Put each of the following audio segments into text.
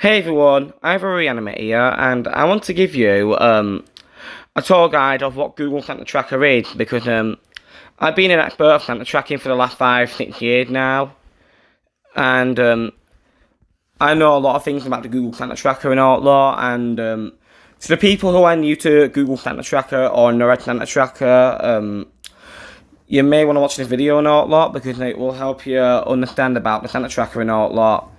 Hey everyone, I'm Reanimator here, and I want to give you a tour guide of what Google Santa Tracker is, because I've been an expert of Santa tracking for the last 5-6 years now, and I know a lot of things about the Google Santa Tracker and all that, and to the people who are new to Google Santa Tracker or no Santa Tracker, you may want to watch this video and all that, because it will help you understand about the Santa Tracker and all that.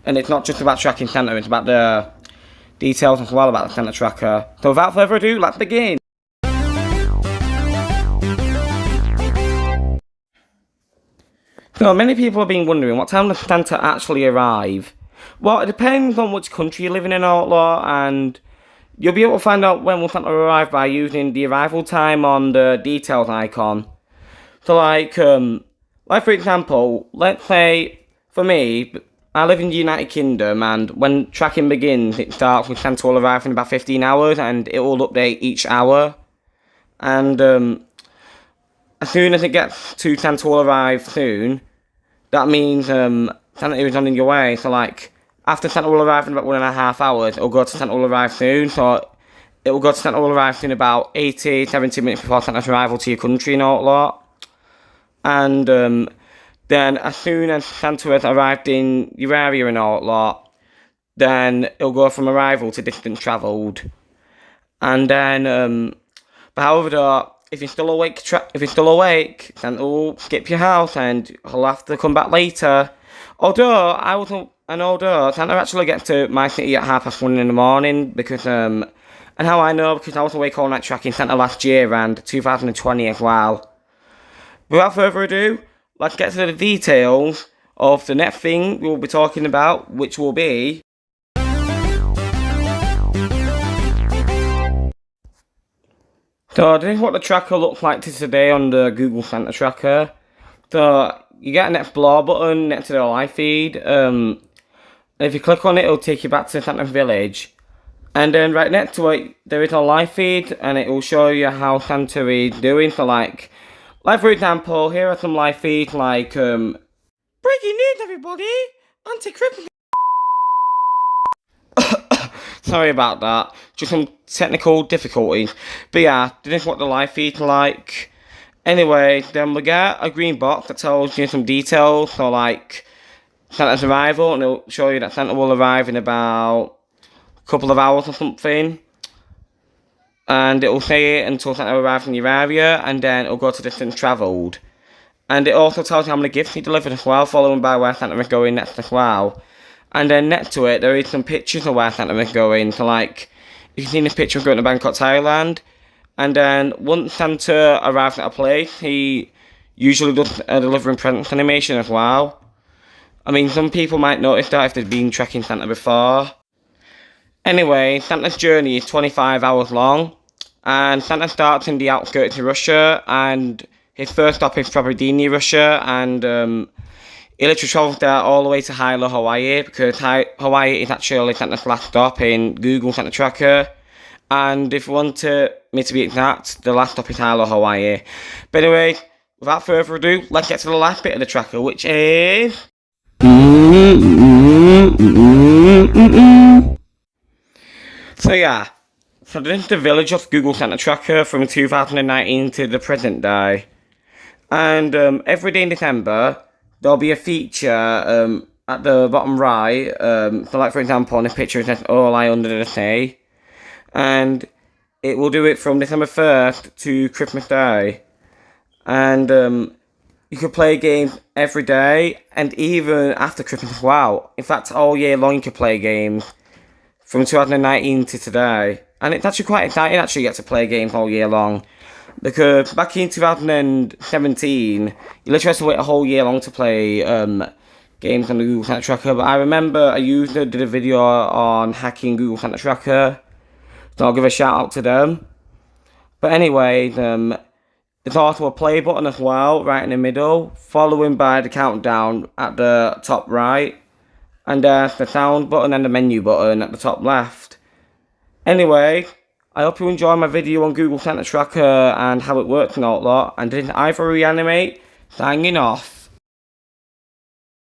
And it's not just about tracking Santa, it's about the details as well about the Santa Tracker. So without further ado, let's begin! So many people have been wondering, what time does Santa actually arrive? Well, it depends on which country you're living in all that, and you'll be able to find out when will Santa arrive by using the arrival time on the details icon. So like for example, let's say, for me, I live in the United Kingdom, and when tracking begins, it starts with Santa will arrive in about 15 hours, and it will update each hour. And as soon as it gets to Santa will arrive soon, that means Santa is on your way. So like, after Santa will arrive in about 1.5 hours, it will go to Santa will arrive soon. So it will go to Santa will arrive soon about 80-70 minutes before Santa's arrival to your country and all that. And then, as soon as Santa has arrived in your area and all that, then it'll go from arrival to distance travelled. And then, but however, though, if you're still awake, Santa will skip your house and he'll have to come back later. Although Santa actually gets to my city at 1:30 in the morning, because and how I know, because I was awake all night tracking Santa last year and 2020 as well. Without further ado, let's get to the details of the next thing we'll be talking about, which will be so this is what the tracker looks like today on the Google Santa Tracker. So you get an Explore button next to the live feed. And if you click on it, it'll take you back to Santa's village. And then right next to it, there is a live feed, and it will show you how Santa is doing. So like for example, here are some live feeds like breaking news, everybody! Anti-Christmas. Sorry about that. Just some technical difficulties. But yeah, this is what the live feed's like. Anyway, then we get a green box that tells you some details. So like Santa's arrival, and it'll show you that Santa will arrive in about a couple of hours or something. And it will say it until Santa arrives in your area, and then it'll go to distance travelled. And it also tells you how many gifts he delivered as well, following by where Santa is going next as well. And then next to it, there is some pictures of where Santa is going. So like, you can see this picture of going to Bangkok, Thailand. And then once Santa arrives at a place, he usually does a delivering presents animation as well. I mean, some people might notice that if they've been tracking Santa before. Anyway, Santa's journey is 25 hours long. And Santa starts in the outskirts of Russia, and his first stop is Probodini, Russia, and he literally travels there all the way to Hilo, Hawaii, because Hawaii is actually Santa's last stop in Google Santa Tracker. And if you want me to be exact, the last stop is Hilo, Hawaii. But anyway, without further ado, let's get to the last bit of the tracker, which is so yeah. So this is the village of Google Santa Tracker from 2019 to the present day. And every day in December, there'll be a feature at the bottom right. So like for example, on this picture it says All I Under the Sea. And it will do it from December 1st to Christmas Day. And you can play games every day, and even after Christmas as well. In fact, all year long you can play games from 2019 to today. And it's actually quite exciting actually get to play games all year long. Because back in 2017, you literally had to wait a whole year long to play games on the Google Santa Tracker. But I remember a user did a video on hacking Google Santa Tracker. So I'll give a shout out to them. But anyway, there's also a play button as well, right in the middle. Following by the countdown at the top right. And there's the sound button and the menu button at the top left. Anyway, I hope you enjoy my video on Google Santa Tracker and how it works and all that. And this is Reanimate, signing off.